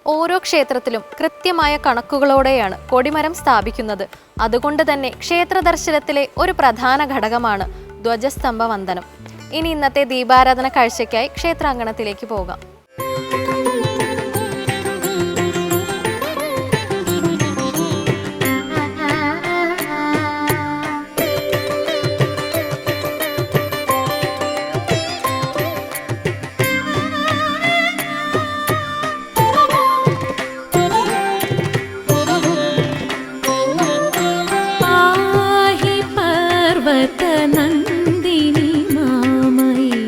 ഓരോ ക്ഷേത്രത്തിലും കൃത്യമായ കണക്കുകളോടെയാണ് കൊടിമരം സ്ഥാപിക്കുന്നത്. അതുകൊണ്ട് തന്നെ ക്ഷേത്ര ദർശനത്തിലെ ഒരു പ്രധാന ഘടകമാണ് ധ്വജസ്തംഭ വന്ദനം. ഇനി ഇന്നത്തെ ദീപാരാധന കാഴ്ചയ്ക്കായി ക്ഷേത്രാങ്കണത്തിലേക്ക് പോകാം. നന്ദിനി മാമയി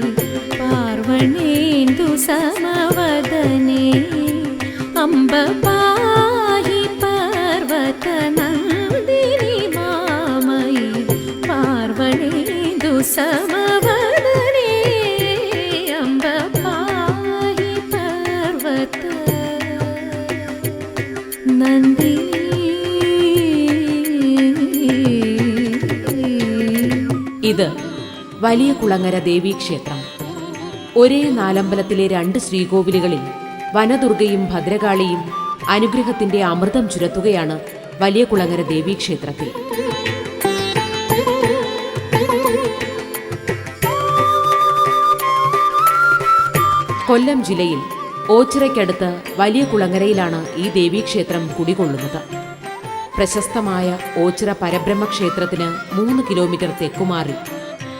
പാർവണേന്ദു സമവദനേ അംബ പാഹി പർവത നന്ദിനി മാമയി പാർവണേന്ദു സമവദനേ അംബ പാഹി പർവത നന്ദിനി. ഇത് വലിയ കുളങ്ങര ദേവീക്ഷേത്രം. ഒരേ നാലമ്പലത്തിലെ 2 ശ്രീകോവിലുകളിൽ വനദുർഗയും ഭദ്രകാളിയും അനുഗ്രഹത്തിന്റെ അമൃതം ചുരത്തുകയാണ് വലിയ കുളങ്ങര ദേവീക്ഷേത്രത്തിൽ. കൊല്ലം ജില്ലയിൽ ഓച്ചിറയ്ക്കടുത്ത് വലിയ കുളങ്ങരയിലാണ് ഈ ദേവീക്ഷേത്രം കുടികൊള്ളുന്നത്. പ്രശസ്തമായ ഓച്ചിറ പരബ്രഹ്മക്ഷേത്രത്തിന് 3 കിലോമീറ്റർ തെക്കുമാറി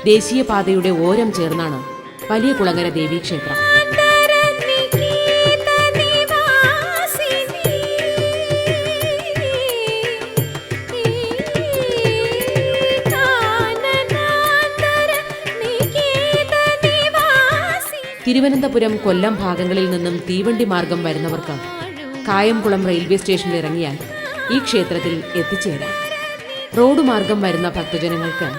ദേശീയപാതയുടെ ഓരം ചേർന്നാണ് വലിയ കുളങ്ങര ദേവീക്ഷേത്രം. തിരുവനന്തപുരം കൊല്ലം ഭാഗങ്ങളിൽ നിന്നും തീവണ്ടി മാർഗം വരുന്നവർക്ക് കായംകുളം റെയിൽവേ സ്റ്റേഷനിൽ ഇറങ്ങിയാൽ ഈ ക്ഷേത്രത്തിൽ എത്തിച്ചേരാം. റോഡ് മാർഗം വരുന്ന ഭക്തജനങ്ങൾക്ക്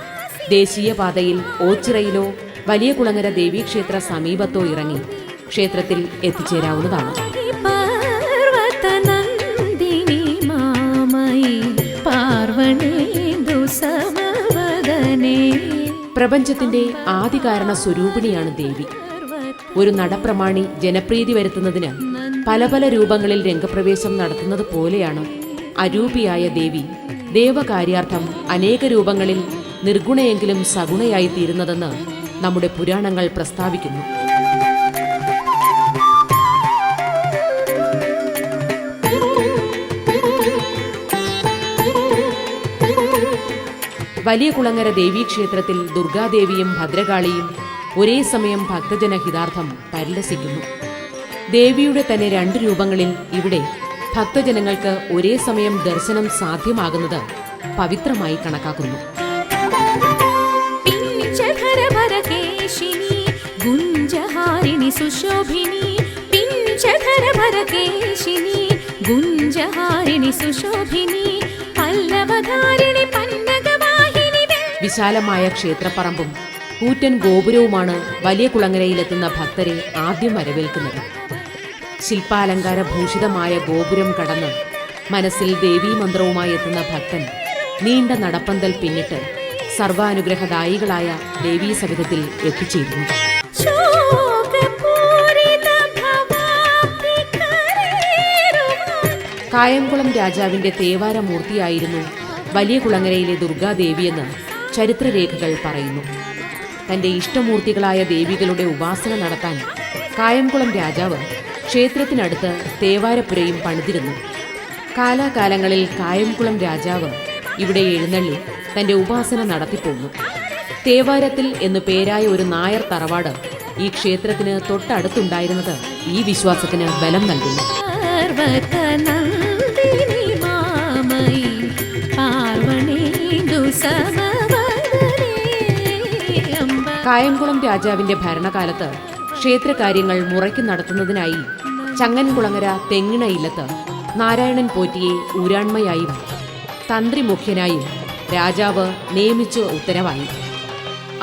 ദേശീയപാതയിൽ ഓച്ചിറയിലോ വലിയ കുളങ്ങര ദേവീക്ഷേത്ര സമീപത്തോ ഇറങ്ങി ക്ഷേത്രത്തിൽ എത്തിച്ചേരാവുന്നതാണ്. പ്രപഞ്ചത്തിന്റെ ആദികാരണ സ്വരൂപിണിയാണ് ദേവി. ഒരു നടപ്രമാണി ജനപ്രീതി വരുത്തുന്നതിന് പല പല രൂപങ്ങളിൽ രംഗപ്രവേശം നടത്തുന്നത് പോലെയാണ് അരൂപിയായ ദേവി ദേവകാര്യാർത്ഥം അനേക രൂപങ്ങളിൽ നിർഗുണയെങ്കിലും സഗുണയായി തീരുന്നതെന്ന് നമ്മുടെ പുരാണങ്ങൾ പ്രസ്താവിക്കുന്നു. വലിയ കുളങ്ങര ദേവീക്ഷേത്രത്തിൽ ദുർഗാദേവിയും ഭദ്രകാളിയും ഒരേ സമയം ഭക്തജനഹിതാർത്ഥം പരിലസിക്കുന്നു. ദേവിയുടെ തന്നെ 2 രൂപങ്ങളിൽ ഇവിടെ ഭക്തജനങ്ങൾക്ക് ഒരേ സമയം ദർശനം സാധ്യമാകുന്നത് പവിത്രമായി കണക്കാക്കുന്നു. വിശാലമായ ക്ഷേത്രപ്പറമ്പും കൂറ്റൻ ഗോപുരവുമാണ് വലിയ കുളങ്ങരയിലെത്തുന്ന ഭക്തരെ ആദ്യം വരവേൽക്കുന്നത്. ശില്പാലങ്കാര ഭൂഷിതമായ ഗോപുരം കടന്ന് മനസ്സിൽ ദേവീമന്ത്രവുമായി എത്തുന്ന ഭക്തൻ നീണ്ട നടപ്പന്തൽ പിന്നിട്ട് സർവാനുഗ്രഹദായികളായ ദേവീസവിധത്തിൽ എത്തിച്ചേരുന്നു. കായംകുളം രാജാവിന്റെ തേവാരമൂർത്തിയായിരുന്നു വലിയ കുളങ്ങരയിലെ ദുർഗാദേവിയെന്ന് ചരിത്രരേഖകൾ പറയുന്നു. തന്റെ ഇഷ്ടമൂർത്തികളായ ദേവികളുടെ ഉപാസന നടത്താൻ കായംകുളം രാജാവ് ക്ഷേത്രത്തിനടുത്ത് തേവാരപ്പുരയും പണിതിരുന്നു. കാലാകാലങ്ങളിൽ കായംകുളം രാജാവ് ഇവിടെ എഴുന്നള്ളി തന്റെ ഉപാസന നടത്തിപ്പോന്നു. തേവാരത്തിൽ എന്നു പേരായ ഒരു നായർ തറവാട് ഈ ക്ഷേത്രത്തിന് തൊട്ടടുത്തുണ്ടായിരുന്നത് ഈ വിശ്വാസത്തിന് ബലം നൽകുന്നു. കായംകുളം രാജാവിന്റെ ഭരണകാലത്ത് ക്ഷേത്രകാര്യങ്ങൾ മുറയ്ക്ക് നടത്തുന്നതിനായി ചങ്ങൻകുളങ്ങര തെങ്ങിണ ഇല്ലത്ത് നാരായണൻ പോറ്റിയെ ഊരാൺമയായും തന്ത്രി മുഖ്യനായും രാജാവ് നിയമിച്ചു ഉത്തരവായി.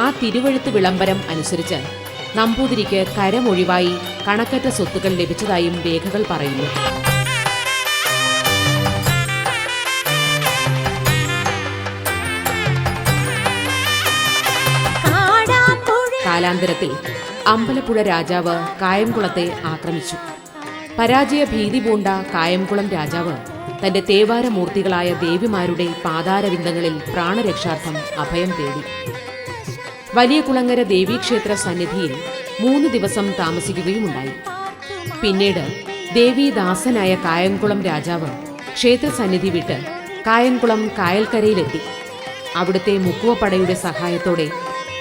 ആ തിരുവഴുത്ത് വിളംബരം അനുസരിച്ച് നമ്പൂതിരിക്ക് കരമൊഴിവായി കണക്കറ്റ സ്വത്തുക്കൾ ലഭിച്ചതായും രേഖകൾ പറയുന്നു. കാലാന്തരത്തിൽ അമ്പലപ്പുഴ രാജാവ് കായംകുളത്തെ ആക്രമിച്ചു. പരാജയ ഭീതി പൂണ്ട കായംകുളം രാജാവ് തന്റെ തേവാരമൂർത്തികളായ ദേവിമാരുടെ പാതാരവിന്ദങ്ങളിൽ പ്രാണരക്ഷാർത്ഥം അഭയം തേടി. വലിയ കുളങ്ങര ദേവീക്ഷേത്ര സന്നിധിയിൽ 3 ദിവസം താമസിക്കുകയുമുണ്ടായി. പിന്നീട് ദേവീദാസനായ കായംകുളം രാജാവ് ക്ഷേത്രസന്നിധി വിട്ട് കായംകുളം കായൽക്കരയിലെത്തി. അവിടുത്തെ മുക്കുവപ്പടയുടെ സഹായത്തോടെ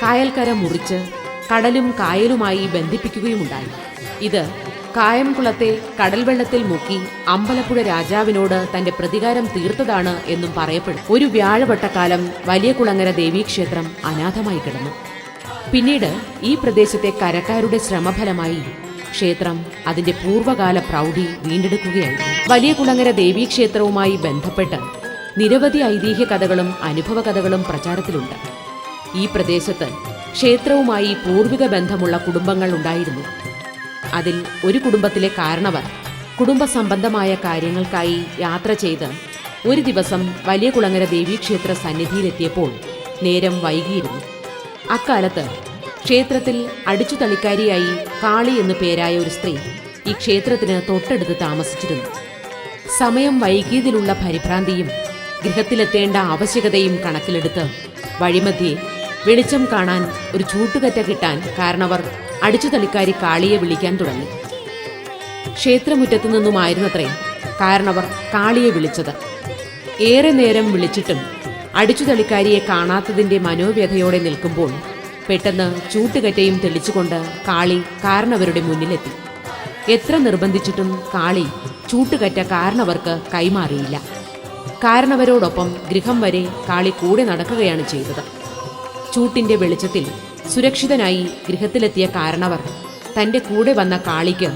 കായൽക്കര മുറിച്ച് കടലും കായലുമായി ബന്ധിപ്പിക്കുകയുമുണ്ടായി. ഇത് കായംകുളത്തെ കടൽവെള്ളത്തിൽ മുക്കി അമ്പലപ്പുഴ രാജാവിനോട് തന്റെ പ്രതികാരം തീർത്തതാണ് എന്നും പറയപ്പെടും. ഒരു വ്യാഴവട്ടക്കാലം വലിയ കുളങ്ങര ദേവീക്ഷേത്രം അനാഥമായി കിടന്നു. പിന്നീട് ഈ പ്രദേശത്തെ കരക്കാരുടെ ശ്രമഫലമായി ക്ഷേത്രം അതിന്റെ പൂർവ്വകാല പ്രൗഢി വീണ്ടെടുക്കുകയായിരുന്നു. വലിയ കുളങ്ങര ദേവീക്ഷേത്രവുമായി ബന്ധപ്പെട്ട് നിരവധി ഐതിഹ്യ കഥകളും അനുഭവ കഥകളും പ്രചാരത്തിലുണ്ട്. ഈ പ്രദേശത്ത് ക്ഷേത്രവുമായി പൂർവിക ബന്ധമുള്ള കുടുംബങ്ങൾ ഉണ്ടായിരുന്നു. അതിൽ ഒരു കുടുംബത്തിലെ കാരണവർ കുടുംബ സംബന്ധമായ കാര്യങ്ങൾക്കായി യാത്ര ചെയ്ത് ഒരു ദിവസം വലിയ കുളങ്ങര ദേവീക്ഷേത്ര സന്നിധിയിലെത്തിയപ്പോൾ നേരം വൈകിയിരുന്നു. അക്കാലത്ത് ക്ഷേത്രത്തിൽ അടിച്ചുതളിക്കാരിയായി കാളി എന്നു പേരായ ഒരു സ്ത്രീ ഈ ക്ഷേത്രത്തിന് തൊട്ടടുത്ത് താമസിച്ചിരുന്നു. സമയം വൈകിയതിലുള്ള പരിഭ്രാന്തിയും ഗൃഹത്തിലെത്തേണ്ട ആവശ്യകതയും കണക്കിലെടുത്ത് വഴിമധ്യേ വെളിച്ചം കാണാൻ ഒരു ചൂട്ടുകറ്റ കിട്ടാൻ കാരണവർ അടിച്ചുതളിക്കാരി കാളിയെ വിളിക്കാൻ തുടങ്ങി. ക്ഷേത്രമുറ്റത്തു നിന്നുമായിരുന്നത്രേ കാരണവർ കാളിയെ വിളിച്ചത്. ഏറെ നേരം വിളിച്ചിട്ടും അടിച്ചുതളിക്കാരിയെ കാണാത്തതിന്റെ മനോവ്യഥയോടെ നിൽക്കുമ്പോൾ പെട്ടെന്ന് ചൂട്ടുകറ്റയും തെളിച്ചുകൊണ്ട് കാളി കാരണവരുടെ മുന്നിലെത്തി. എത്ര നിർബന്ധിച്ചിട്ടും കാളി ചൂട്ടുകറ്റ കാരണവർക്ക് കൈമാറിയില്ല. കാരണവരോടൊപ്പം ഗൃഹം വരെ കാളി കൂടെ നടക്കുകയാണ് ചെയ്തത്. ചൂട്ടിന്റെ വെളിച്ചത്തിൽ സുരക്ഷിതനായി ഗൃഹത്തിലെത്തിയ കാരണവർ തന്റെ കൂടെ വന്ന കാളിക്ക്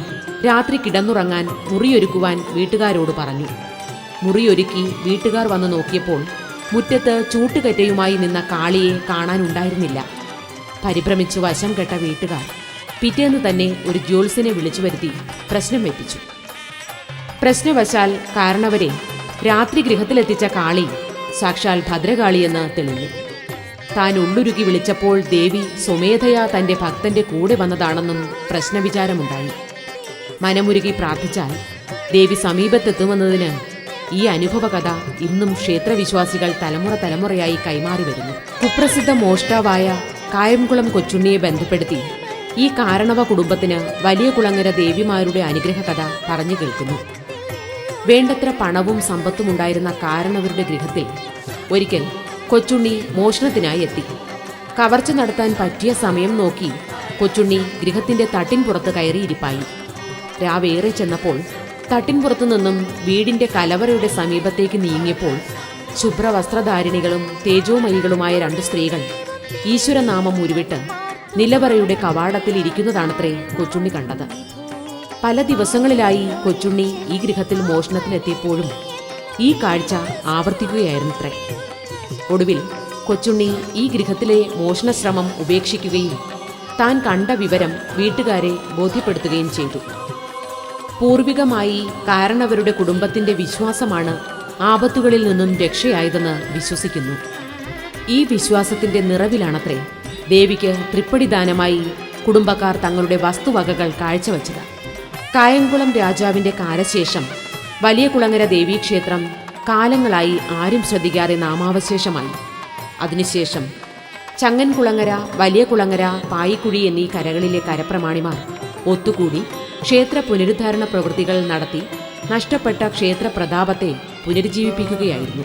രാത്രി കിടന്നുറങ്ങാൻ മുറിയൊരുക്കുവാൻ വീട്ടുകാരോട് പറഞ്ഞു. മുറിയൊരുക്കി വീട്ടുകാർ വന്നു നോക്കിയപ്പോൾ മുറ്റത്ത് ചൂട്ടുകറ്റയുമായി നിന്ന കാളിയെ കാണാനുണ്ടായിരുന്നില്ല. പരിഭ്രമിച്ചു വശം കെട്ട വീട്ടുകാർ പിറ്റേന്ന് തന്നെ ഒരു ജ്യോത്സ്യനെ വിളിച്ചു വരുത്തി പ്രശ്നം വെപ്പിച്ചു. പ്രശ്നവശാൽ കാരണവരെ രാത്രി ഗൃഹത്തിലെത്തിച്ച കാളി സാക്ഷാൽ ഭദ്രകാളിയെന്ന് തെളിഞ്ഞു. താൻ ഉള്ളുരുക്കി വിളിച്ചപ്പോൾ ദേവി സ്വമേധയാ തന്റെ ഭക്തന്റെ കൂടെ വന്നതാണെന്നും പ്രശ്നവിചാരമുണ്ടായി. മനമുരുകി പ്രാർത്ഥിച്ചാൽ ദേവി സമീപത്തെത്തുമെന്നതിന് ഈ അനുഭവകഥ ഇന്നും ക്ഷേത്രവിശ്വാസികൾ തലമുറയായി കൈമാറി വരുന്നു. കുപ്രസിദ്ധ മോഷ്ടാവായ കായംകുളം കൊച്ചുണ്ണിയെ ബന്ധപ്പെടുത്തി ഈ കാരണവ കുടുംബത്തിന് വലിയ കുളങ്ങര ദേവിമാരുടെ അനുഗ്രഹ കഥ പറഞ്ഞു കേൾക്കുന്നു. വേണ്ടത്ര പണവും സമ്പത്തും ഉണ്ടായിരുന്ന കാരണവരുടെ ഗൃഹത്തിൽ ഒരിക്കൽ കൊച്ചുണ്ണി മോഷണത്തിനായി എത്തി. കവർച്ച നടത്താൻ പറ്റിയ സമയം നോക്കി കൊച്ചുണ്ണി ഗൃഹത്തിന്റെ തട്ടിൻപുറത്ത് കയറിയിരിപ്പായി. രാവേറെ ചെന്നപ്പോൾ തട്ടിൻപുറത്തു നിന്നും വീടിന്റെ കലവറയുടെ സമീപത്തേക്ക് നീങ്ങിയപ്പോൾ ശുഭ്രവസ്ത്രധാരിണികളും തേജോമയികളുമായ 2 സ്ത്രീകൾ ഈശ്വരനാമം ഉരുവിട്ട് നിലവറയുടെ കവാടത്തിൽ ഇരിക്കുന്നതാണത്രേ കൊച്ചുണ്ണി കണ്ടത്. പല ദിവസങ്ങളിലായി കൊച്ചുണ്ണി ഈ ഗൃഹത്തിൽ മോഷണത്തിലെത്തിയപ്പോഴും ഈ കാഴ്ച ആവർത്തിക്കുകയായിരുന്നത്രേ. ഒടുവിൽ കൊച്ചുണ്ണി ഈ ഗൃഹത്തിലെ മോഷണശ്രമം ഉപേക്ഷിക്കുകയും താൻ കണ്ട വിവരം വീട്ടുകാരെ ബോധ്യപ്പെടുത്തുകയും ചെയ്തു. പൂർവികമായി കാരണവരുടെ കുടുംബത്തിന്റെ വിശ്വാസമാണ് ആപത്തുകളിൽ നിന്നും രക്ഷയായതെന്ന് വിശ്വസിക്കുന്നു. ഈ വിശ്വാസത്തിന്റെ നിറവിലാണത്രേ ദേവിക്ക് തൃപ്പടിദാനമായി കുടുംബക്കാർ തങ്ങളുടെ വസ്തുവകകൾ കാഴ്ചവെച്ചത്. കായംകുളം രാജാവിന്റെ കാലശേഷം വലിയ കുളങ്ങര ദേവീക്ഷേത്രം കാലങ്ങളായി ആരും ശ്രദ്ധിക്കാതെ നാമാവശേഷമായി. അതിനുശേഷം ചങ്ങൻകുളങ്ങര, വലിയ കുളങ്ങര, പായിക്കുഴി എന്നീ കരകളിലെ കരപ്രമാണിമാർ ഒത്തുകൂടി ക്ഷേത്ര പുനരുദ്ധാരണ പ്രവൃത്തികൾ നടത്തി നഷ്ടപ്പെട്ട ക്ഷേത്ര പ്രതാപത്തെ പുനരുജ്ജീവിപ്പിക്കുകയായിരുന്നു.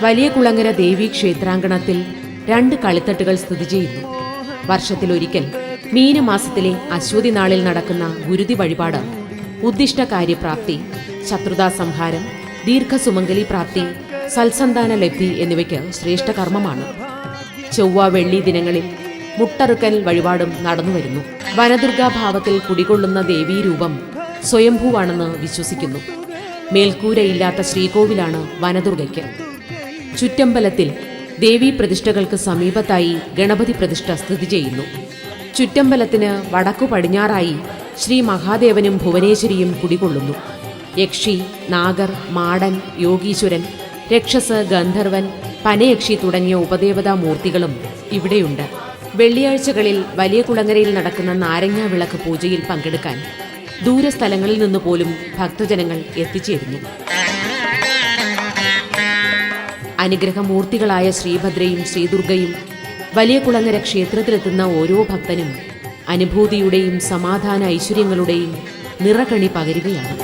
വലിയ കുളങ്ങര ദേവീ ക്ഷേത്രാങ്കണത്തിൽ 2 കളിത്തട്ടുകൾ സ്ഥിതി ചെയ്യുന്നു. വർഷത്തിലൊരിക്കൽ മീനമാസത്തിലെ അശ്വതി നാളിൽ നടക്കുന്ന ഗുരുതി വഴിപാട് ഉദ്ദിഷ്ടകാര്യപ്രാപ്തി, ശത്രുതാസംഹാരം, ദീർഘസുമംഗലി പ്രാപ്തി, സൽസന്താന ലബ്ധി എന്നിവയ്ക്ക് ശ്രേഷ്ഠ കർമ്മമാണ്. ചൊവ്വ വെള്ളി ദിനങ്ങളിൽ മുട്ടറുക്കൽ വഴിപാടും നടന്നുവരുന്നു. വനദുർഗാഭാവത്തിൽ കുടികൊള്ളുന്ന ദേവീരൂപം സ്വയംഭൂവാണെന്ന് വിശ്വസിക്കുന്നു. മേൽക്കൂരയില്ലാത്ത ശ്രീകോവിലാണ് വനദുർഗയ്ക്ക്. ചുറ്റമ്പലത്തിൽ ദേവീ പ്രതിഷ്ഠകൾക്ക് സമീപത്തായി ഗണപതി പ്രതിഷ്ഠ സ്ഥിതി ചെയ്യുന്നു. ചുറ്റമ്പലത്തിന് വടക്കു പടിഞ്ഞാറായി ശ്രീ മഹാദേവനും ഭുവനേശ്വരിയും കുടികൊള്ളുന്നു. യക്ഷി, നാഗർ, മാടൻ, യോഗീശ്വരൻ, രക്ഷസ്, ഗന്ധർവൻ, പനയക്ഷി തുടങ്ങിയ ഉപദേവതാ മൂർത്തികളും ഇവിടെയുണ്ട്. വെള്ളിയാഴ്ചകളിൽ വലിയ കുളങ്ങരയിൽ നടക്കുന്ന നാരങ്ങാ വിളക്ക് പൂജയിൽ പങ്കെടുക്കാൻ ദൂരസ്ഥലങ്ങളിൽ നിന്ന് പോലും ഭക്തജനങ്ങൾ എത്തിച്ചേരുന്നു. അനുഗ്രഹമൂർത്തികളായ ശ്രീഭദ്രയും ശ്രീദുർഗയും വലിയ കുളങ്ങര ക്ഷേത്രത്തിലെത്തുന്ന ഓരോ ഭക്തനും അനുഭൂതിയുടെയും സമാധാന ഐശ്വര്യങ്ങളുടെയും നിറകണി പകരുകയാണ്.